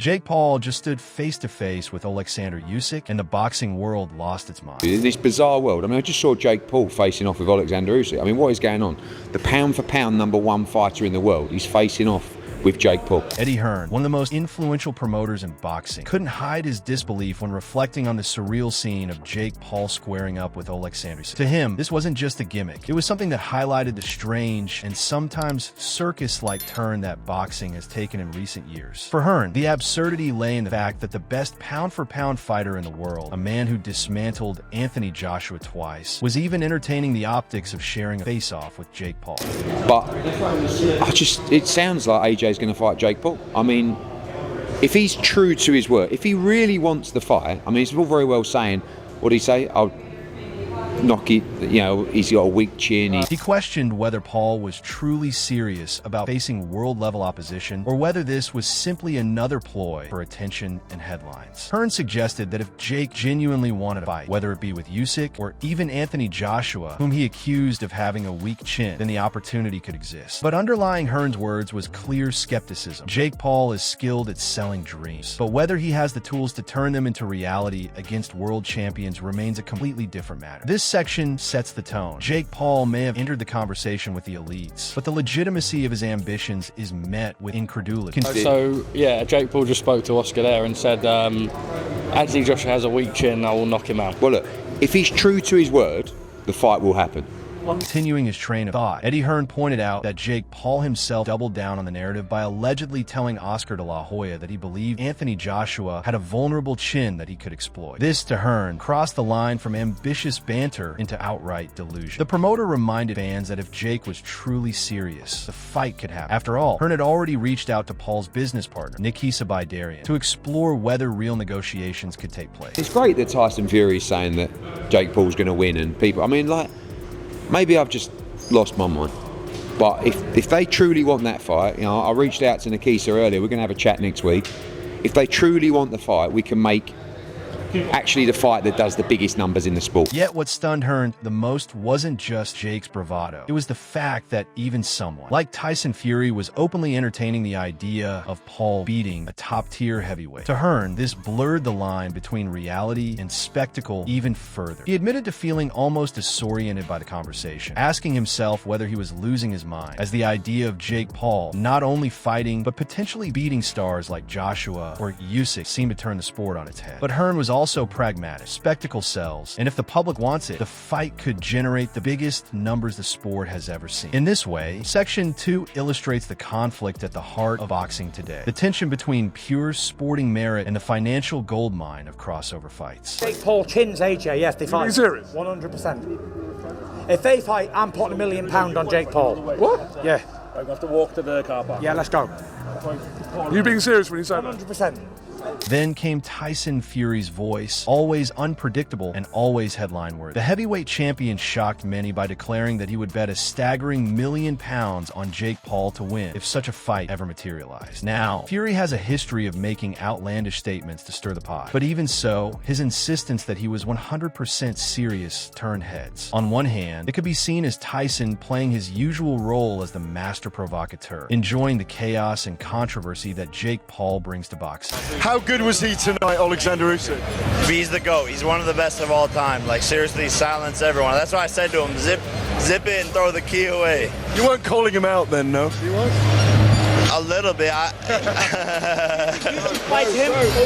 Jake Paul just stood face-to-face with Oleksandr Usyk, and the boxing world lost its mind. In this bizarre world, I just saw Jake Paul facing off with Oleksandr Usyk. What is going on? The pound-for-pound #1 fighter in the world, he's facing off with Jake Paul. Eddie Hearn, one of the most influential promoters in boxing, couldn't hide his disbelief when reflecting on the surreal scene of Jake Paul squaring up with Oleksandr Usyk. To him, this wasn't just a gimmick. It was something that highlighted the strange and sometimes circus-like turn that boxing has taken in recent years. For Hearn, the absurdity lay in the fact that the best pound-for-pound fighter in the world, a man who dismantled Anthony Joshua twice, was even entertaining the optics of sharing a face-off with Jake Paul. But it sounds like AJ's going to fight Jake Paul. If he's true to his word, if he really wants the fight, it's all very well saying, what did he say? I'll knock it, he's got a weak chin. He questioned whether Paul was truly serious about facing world-level opposition, or whether this was simply another ploy for attention and headlines. Hearn suggested that if Jake genuinely wanted a fight, whether it be with Usyk or even Anthony Joshua, whom he accused of having a weak chin, then the opportunity could exist. But underlying Hearn's words was clear skepticism. Jake Paul is skilled at selling dreams, but whether he has the tools to turn them into reality against world champions remains a completely different matter. This section sets the tone. Jake Paul may have entered the conversation with the elites, but the legitimacy of his ambitions is met with incredulity. So, yeah, Jake Paul just spoke to Oscar there and said, Anthony Joshua has a weak chin, I will knock him out. Well, look, if he's true to his word, the fight will happen. Continuing his train of thought, Eddie Hearn pointed out that Jake Paul himself doubled down on the narrative by allegedly telling Oscar de la Hoya that he believed Anthony Joshua had a vulnerable chin that he could exploit. This, to Hearn, crossed the line from ambitious banter into outright delusion. The promoter reminded fans that if Jake was truly serious, the fight could happen. After all, Hearn had already reached out to Paul's business partner, Nikisa Baidarian, to explore whether real negotiations could take place. It's great that Tyson Fury is saying that Jake Paul's going to win, and people, maybe I've just lost my mind. But if they truly want that fight, I reached out to Nikisa earlier, we're going to have a chat next week. If they truly want the fight, we can make actually the fight that does the biggest numbers in the sport. Yet what stunned Hearn the most wasn't just Jake's bravado. It was the fact that even someone like Tyson Fury was openly entertaining the idea of Paul beating a top-tier heavyweight. To Hearn, this blurred the line between reality and spectacle even further. He admitted to feeling almost disoriented by the conversation, asking himself whether he was losing his mind, as the idea of Jake Paul not only fighting but potentially beating stars like Joshua or Usyk seemed to turn the sport on its head. But Hearn was also pragmatic. Spectacle sells, and if the public wants it, the fight could generate the biggest numbers the sport has ever seen. In this way, Section 2 illustrates the conflict at the heart of boxing today, the tension between pure sporting merit and the financial goldmine of crossover fights. Jake Paul chins AJ, yes, they fight. Are you serious? 100%. If they fight, I'm putting £1 million on Jake Paul. What? Yeah. I have to walk to the car park. Yeah, let's go. You being serious when you say that? 100%. Then came Tyson Fury's voice, always unpredictable and always headline-worthy. The heavyweight champion shocked many by declaring that he would bet a staggering £1 million on Jake Paul to win if such a fight ever materialized. Now, Fury has a history of making outlandish statements to stir the pot, but even so, his insistence that he was 100% serious turned heads. On one hand, it could be seen as Tyson playing his usual role as the master provocateur, enjoying the chaos and controversy that Jake Paul brings to boxing. How good was he tonight, Oleksandr Usyk? He's the GOAT. He's one of the best of all time. Seriously, silence everyone. That's why I said to him, zip it and throw the key away. You weren't calling him out then, no? You weren't? A little bit.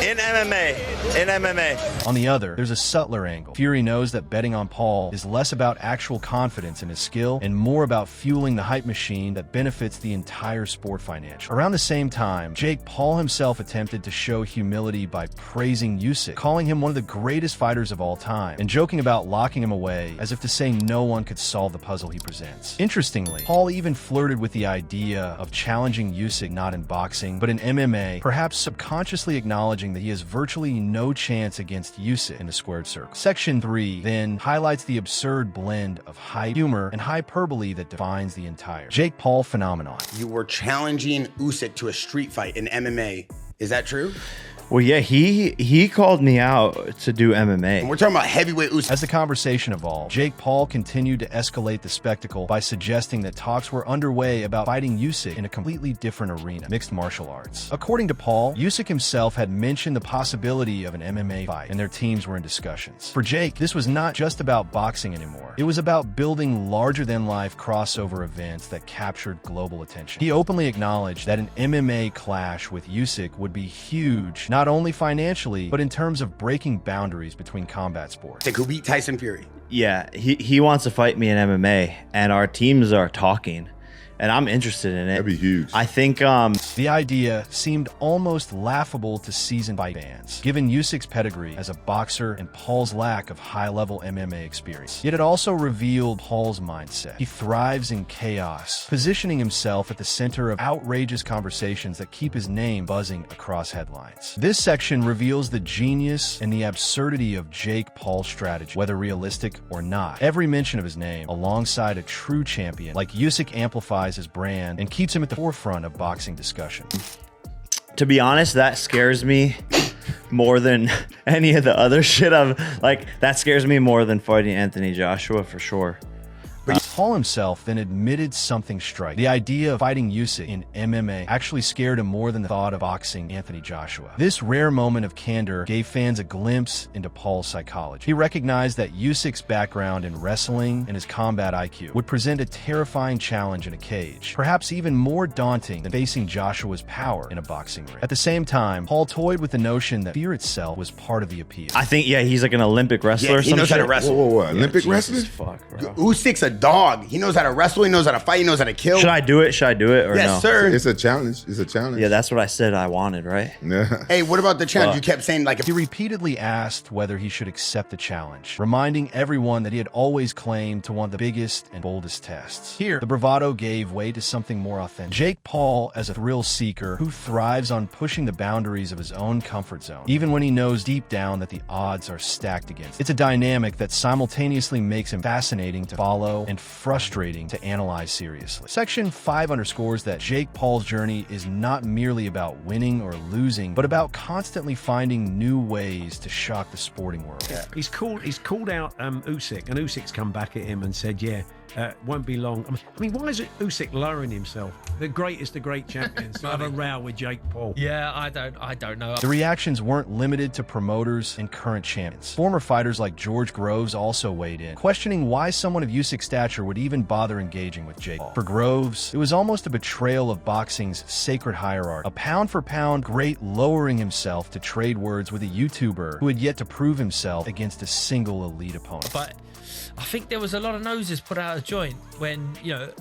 In MMA. On the other, there's a subtler angle. Fury knows that betting on Paul is less about actual confidence in his skill and more about fueling the hype machine that benefits the entire sport financially. Around the same time, Jake Paul himself attempted to show humility by praising Usyk, calling him one of the greatest fighters of all time, and joking about locking him away as if to say no one could solve the puzzle he presents. Interestingly, Paul even flirted with the idea of challenging Usyk not in boxing, but in MMA, perhaps subconsciously acknowledging that he has virtually no chance against Usyk in the squared circle. Section 3 then highlights the absurd blend of hype, humor, and hyperbole that defines the entire Jake Paul phenomenon. You were challenging Usyk to a street fight in MMA. Is that true? Well, yeah, he called me out to do MMA. We're talking about heavyweight Usyk. As the conversation evolved, Jake Paul continued to escalate the spectacle by suggesting that talks were underway about fighting Usyk in a completely different arena, mixed martial arts. According to Paul, Usyk himself had mentioned the possibility of an MMA fight, and their teams were in discussions. For Jake, this was not just about boxing anymore. It was about building larger-than-life crossover events that captured global attention. He openly acknowledged that an MMA clash with Usyk would be huge, not only financially, but in terms of breaking boundaries between combat sports. Who beat Tyson Fury? Yeah, he wants to fight me in MMA, and our teams are talking, and I'm interested in it. That'd be huge. I think the idea seemed almost laughable to seasoned fight fans, given Usyk's pedigree as a boxer and Paul's lack of high-level MMA experience. Yet it also revealed Paul's mindset. He thrives in chaos, positioning himself at the center of outrageous conversations that keep his name buzzing across headlines. This section reveals the genius and the absurdity of Jake Paul's strategy, whether realistic or not. Every mention of his name, alongside a true champion like Usyk, amplifies his brand and keeps him at the forefront of boxing discussion. To be honest, that scares me more than any of the other shit that scares me more than fighting Anthony Joshua for sure. Paul himself then admitted something striking. The idea of fighting Usyk in MMA actually scared him more than the thought of boxing Anthony Joshua. This rare moment of candor gave fans a glimpse into Paul's psychology. He recognized that Usyk's background in wrestling and his combat IQ would present a terrifying challenge in a cage, perhaps even more daunting than facing Joshua's power in a boxing ring. At the same time, Paul toyed with the notion that fear itself was part of the appeal. I think, yeah, he's like an Olympic wrestler or something. He knows how to wrestle. Whoa. Olympic wrestling? Fuck, bro. Usyk's a dog. He knows how to wrestle. He knows how to fight. He knows how to kill. Should I do it or yes, no? sir. It's a challenge. It's a challenge. Yeah, that's what I said I wanted, right? Yeah. Hey, what about the challenge? You kept saying like... He repeatedly asked whether he should accept the challenge, reminding everyone that he had always claimed to want the biggest and boldest tests. Here, the bravado gave way to something more authentic. Jake Paul, as a thrill seeker who thrives on pushing the boundaries of his own comfort zone, even when he knows deep down that the odds are stacked against him. It's a dynamic that simultaneously makes him fascinating to follow and frustrating to analyze seriously. Section 5 underscores that Jake Paul's journey is not merely about winning or losing, but about constantly finding new ways to shock the sporting world. Yeah. He's called out Usyk, and Usyk's come back at him and said, yeah, won't be long. I mean, why is it Usyk lowering himself? The greatest of great champions to have a row with Jake Paul. Yeah, I don't know. The reactions weren't limited to promoters and current champions. Former fighters like George Groves also weighed in, questioning why someone of Usyk's stature would even bother engaging with Jake Paul. For Groves, it was almost a betrayal of boxing's sacred hierarchy, a pound-for-pound great lowering himself to trade words with a YouTuber who had yet to prove himself against a single elite opponent. But I think there was a lot of noses put out of joint when,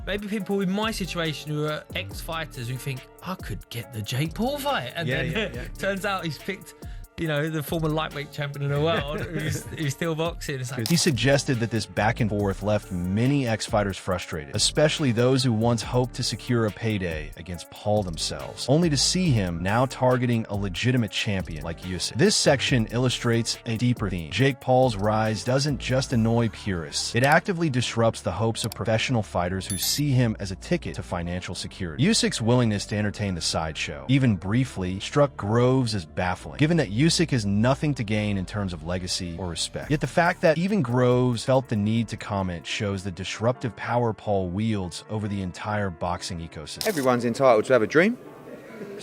maybe people in my situation who are ex-fighters who think, I could get the Jake Paul fight. And then turns out he's picked, the former lightweight champion in the world who's still boxing. It's like, he suggested that this back and forth left many ex-fighters frustrated, especially those who once hoped to secure a payday against Paul themselves, only to see him now targeting a legitimate champion like Usyk. This section illustrates a deeper theme. Jake Paul's rise doesn't just annoy purists. It actively disrupts the hopes of professional fighters who see him as a ticket to financial security. Usyk's willingness to entertain the sideshow, even briefly, struck Groves as baffling, given that Usyk has nothing to gain in terms of legacy or respect. Yet the fact that even Groves felt the need to comment shows the disruptive power Paul wields over the entire boxing ecosystem. Everyone's entitled to have a dream.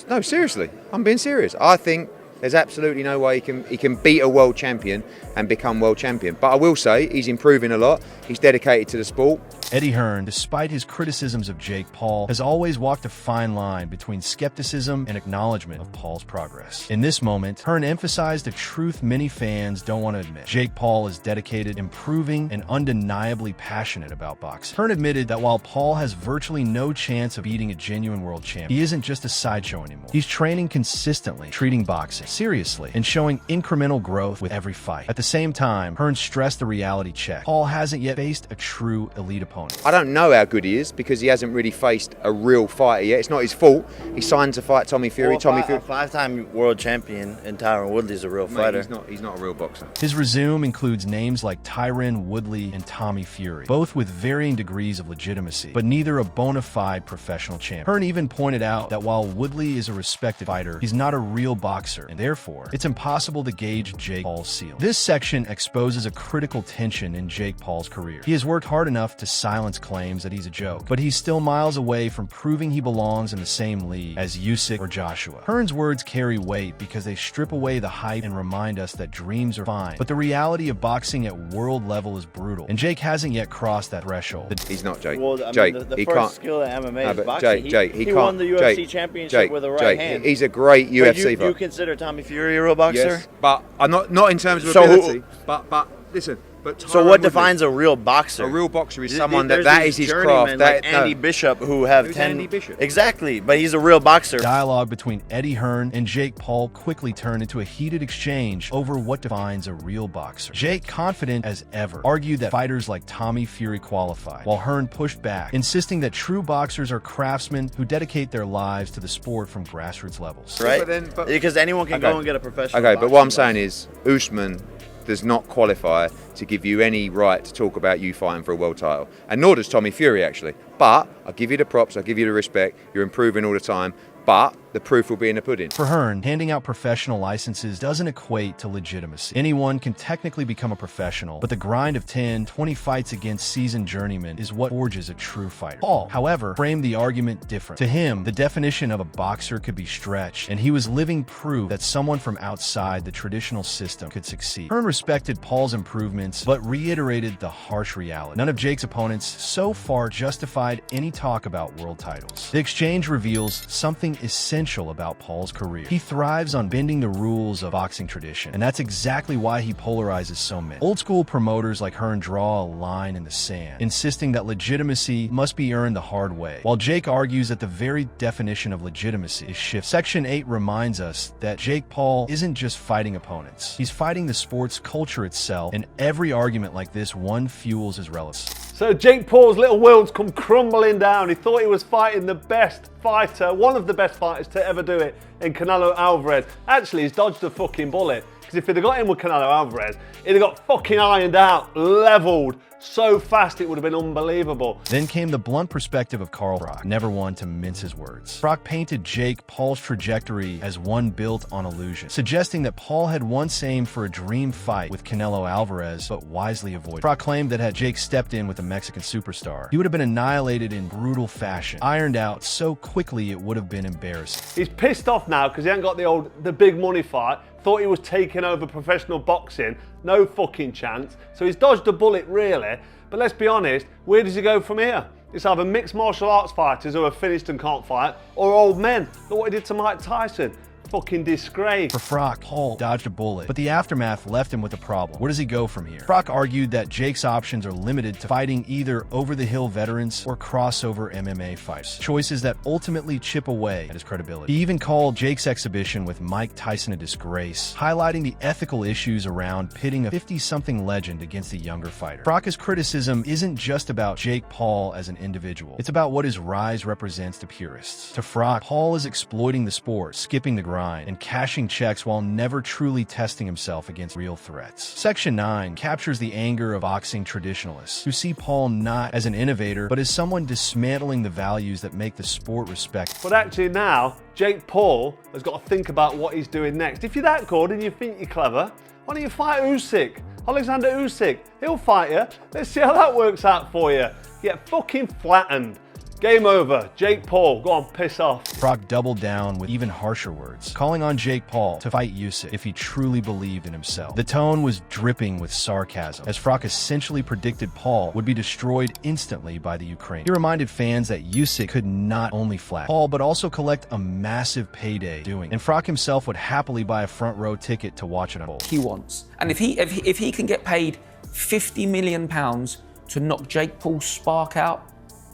No, seriously, I'm being serious. I think there's absolutely no way he can beat a world champion and become world champion. But I will say he's improving a lot. He's dedicated to the sport. Eddie Hearn, despite his criticisms of Jake Paul, has always walked a fine line between skepticism and acknowledgement of Paul's progress. In this moment, Hearn emphasized a truth many fans don't want to admit. Jake Paul is dedicated, improving, and undeniably passionate about boxing. Hearn admitted that while Paul has virtually no chance of beating a genuine world champion, he isn't just a sideshow anymore. He's training consistently, treating boxing seriously, and showing incremental growth with every fight. At the same time, Hearn stressed the reality check. Paul hasn't yet faced a true elite opponent. opponent. I don't know how good he is because he hasn't really faced a real fighter yet. It's not his fault. He signed to fight Tommy Fury. Well, a five-time world champion and Tyron Woodley's a real fighter. He's not a real boxer. His resume includes names like Tyron Woodley and Tommy Fury, both with varying degrees of legitimacy, but neither a bona fide professional champion. Hearn even pointed out that while Woodley is a respected fighter, he's not a real boxer, and therefore, it's impossible to gauge Jake Paul's ceiling. This section exposes a critical tension in Jake Paul's career. He has worked hard enough to silence claims that he's a joke, but he's still miles away from proving he belongs in the same league as Usyk or Joshua. Hearn's words carry weight because they strip away the hype and remind us that dreams are fine, but the reality of boxing at world level is brutal, and Jake hasn't yet crossed that threshold. He's not Jake. Well, I Jake, mean, the he first can't. skill at MMA No, is but boxing. Jake, he can't. won the UFC championship Jake, with a right Jake, hand. He's a great UFC fighter. You consider Tommy Fury a real boxer? Yes, but I'm not in terms of So ability. But listen. But so what defines a real boxer? A real boxer is someone There's that these is his journeymen craft. Like Andy Bishop, who have Who's 10. Andy Bishop? Exactly, but he's a real boxer. Dialogue between Eddie Hearn and Jake Paul quickly turned into a heated exchange over what defines a real boxer. Jake, confident as ever, argued that fighters like Tommy Fury qualified, while Hearn pushed back, insisting that true boxers are craftsmen who dedicate their lives to the sport from grassroots levels. Right? Because anyone can go and get a professional. Okay, but what I'm saying is, Usman does not qualify to give you any right to talk about you fighting for a world title. And nor does Tommy Fury, actually. But I'll give you the props, I'll give you the respect, you're improving all the time, but the proof will be in the pudding. For Hearn, handing out professional licenses doesn't equate to legitimacy. Anyone can technically become a professional, but the grind of 10, 20 fights against seasoned journeymen is what forges a true fighter. Paul, however, framed the argument different. To him, the definition of a boxer could be stretched, and he was living proof that someone from outside the traditional system could succeed. Hearn respected Paul's improvements, but reiterated the harsh reality. None of Jake's opponents so far justified any talk about world titles. The exchange reveals something essential about Paul's career. He thrives on bending the rules of boxing tradition, and that's exactly why he polarizes so many. Old school promoters like Hearn draw a line in the sand, insisting that legitimacy must be earned the hard way, while Jake argues that the very definition of legitimacy is shift. Section 8 reminds us that Jake Paul isn't just fighting opponents. He's fighting the sport's culture itself, and every argument like this one fuels his relevance. So Jake Paul's little world's come crumbling down. He thought he was fighting the best fighter, one of the best fighters to ever do it in Canelo Alvarez. Actually, he's dodged a fucking bullet. Because if he'd have got in with Canelo Alvarez, he'd have got fucking ironed out, leveled so fast it would have been unbelievable. Then came the blunt perspective of Carl Froch, never one to mince his words. Froch painted Jake Paul's trajectory as one built on illusion, suggesting that Paul had once aimed for a dream fight with Canelo Alvarez, but wisely avoided. Froch claimed that had Jake stepped in with a Mexican superstar, he would have been annihilated in brutal fashion, ironed out so quickly it would have been embarrassing. He's pissed off now because he ain't got the big money fight. Thought he was taking over professional boxing. No fucking chance. So he's dodged a bullet, really. But let's be honest, where does he go from here? It's either mixed martial arts fighters who are finished and can't fight, or old men. Look what he did to Mike Tyson. Fucking disgrace. For Froch, Paul dodged a bullet, but the aftermath left him with a problem. Where does he go from here? Froch argued that Jake's options are limited to fighting either over-the-hill veterans or crossover MMA fights, choices that ultimately chip away at his credibility. He even called Jake's exhibition with Mike Tyson a disgrace, highlighting the ethical issues around pitting a 50-something legend against a younger fighter. Froch's criticism isn't just about Jake Paul as an individual. It's about what his rise represents to purists. To Froch, Paul is exploiting the sport, skipping the grind, and cashing checks while never truly testing himself against real threats. Section 9 captures the anger of boxing traditionalists who see Paul not as an innovator, but as someone dismantling the values that make the sport respected. But actually now, Jake Paul has got to think about what he's doing next. If you're that good and you think you're clever, why don't you fight Usyk? Oleksandr Usyk, he'll fight you. Let's see how that works out for you. Get fucking flattened. Game over. Jake Paul, go on, piss off. Froch doubled down with even harsher words, calling on Jake Paul to fight Usyk if he truly believed in himself. The tone was dripping with sarcasm, as Froch essentially predicted Paul would be destroyed instantly by the Ukraine. He reminded fans that Usyk could not only flatten Paul, but also collect a massive payday doing it, and Froch himself would happily buy a front row ticket to watch it unfold. He wants. And if he can get paid £50 million to knock Jake Paul's spark out,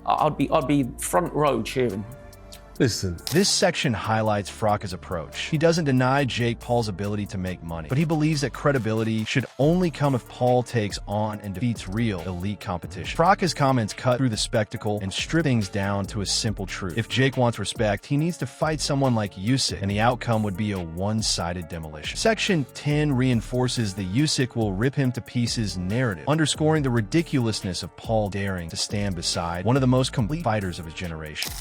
I'd be front row cheering. Listen. This section highlights Froch's approach. He doesn't deny Jake Paul's ability to make money, but he believes that credibility should only come if Paul takes on and defeats real elite competition. Froch's comments cut through the spectacle and strip things down to a simple truth. If Jake wants respect, he needs to fight someone like Usyk, and the outcome would be a one-sided demolition. Section 10 reinforces the Usyk will rip him to pieces narrative, underscoring the ridiculousness of Paul daring to stand beside one of the most complete fighters of his generation.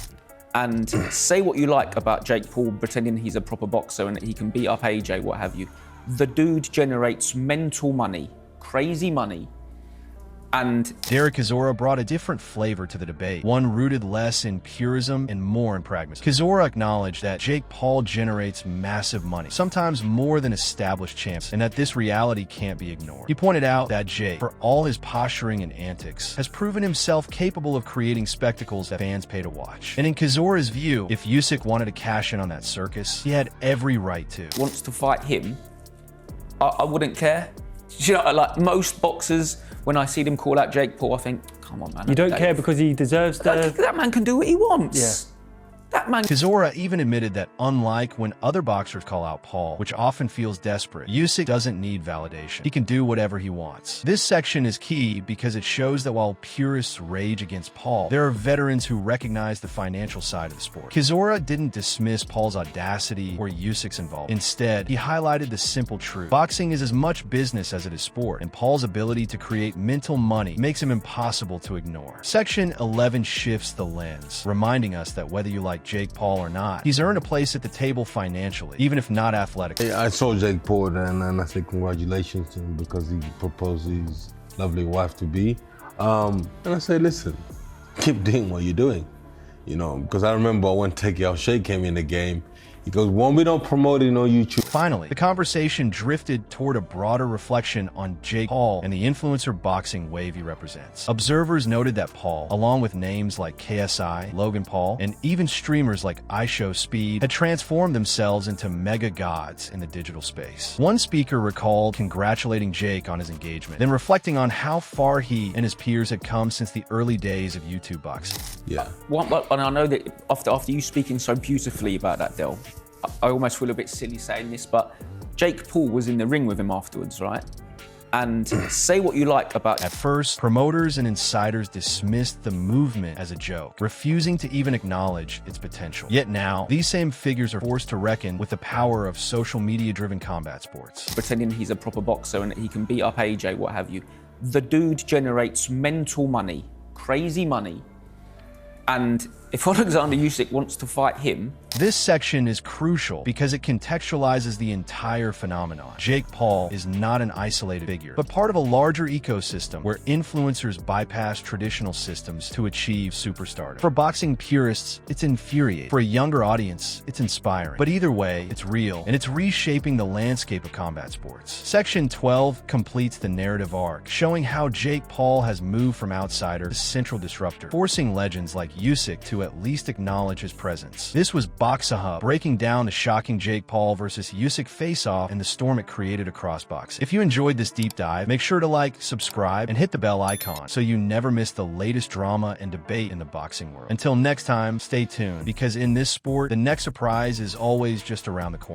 And say what you like about Jake Paul pretending he's a proper boxer and that he can beat up AJ, what have you. The dude generates mental money, crazy money. And Derek Chisora brought a different flavor to the debate, one rooted less in purism and more in pragmatism. Chisora acknowledged that Jake Paul generates massive money, sometimes more than established champs, and that this reality can't be ignored. He pointed out that Jake, for all his posturing and antics, has proven himself capable of creating spectacles that fans pay to watch. And in Chisora's view, if Usyk wanted to cash in on that circus, he had every right to. Wants to fight him, I wouldn't care. You know, like most boxers, when I see them call out Jake Paul, I think, come on, man. You don't care because he deserves the... That man can do what he wants. Yeah. That man... Chisora even admitted that unlike when other boxers call out Paul, which often feels desperate, Usyk doesn't need validation. He can do whatever he wants. This section is key because it shows that while purists rage against Paul, there are veterans who recognize the financial side of the sport. Chisora didn't dismiss Paul's audacity or Usyk's involvement. Instead, he highlighted the simple truth. Boxing is as much business as it is sport, and Paul's ability to create mental money makes him impossible to ignore. Section 11 shifts the lens, reminding us that whether you like Jake Paul or not, he's earned a place at the table financially, even if not athletically. I saw Jake Paul and I said congratulations to him because he proposed his lovely wife to be. And I said, listen, keep doing what you're doing. You know, because I remember when Teki Al-Shea came in the game, he goes, well, we don't promote it on YouTube. Finally, the conversation drifted toward a broader reflection on Jake Paul and the influencer boxing wave he represents. Observers noted that Paul, along with names like KSI, Logan Paul, and even streamers like iShowSpeed, had transformed themselves into mega gods in the digital space. One speaker recalled congratulating Jake on his engagement, then reflecting on how far he and his peers had come since the early days of YouTube boxing. Yeah. And I know that after you speaking so beautifully about that, Del, I almost feel a bit silly saying this, but Jake Paul was in the ring with him afterwards, right? And say what you like about... At first, promoters and insiders dismissed the movement as a joke, refusing to even acknowledge its potential. Yet now, these same figures are forced to reckon with the power of social media-driven combat sports. Pretending he's a proper boxer and that he can beat up AJ, what have you. The dude generates mental money, crazy money. And if Oleksandr Usyk wants to fight him... This section is crucial because it contextualizes the entire phenomenon. Jake Paul is not an isolated figure, but part of a larger ecosystem where influencers bypass traditional systems to achieve superstardom. For boxing purists, it's infuriating. For a younger audience, it's inspiring. But either way, it's real, and it's reshaping the landscape of combat sports. Section 12 completes the narrative arc, showing how Jake Paul has moved from outsider to central disruptor, forcing legends like Usyk to at least acknowledge his presence. This was Box-A-Hub, breaking down the shocking Jake Paul versus Usyk face-off and the storm it created across boxing. If you enjoyed this deep dive, make sure to like, subscribe, and hit the bell icon so you never miss the latest drama and debate in the boxing world. Until next time, stay tuned, because in this sport, the next surprise is always just around the corner.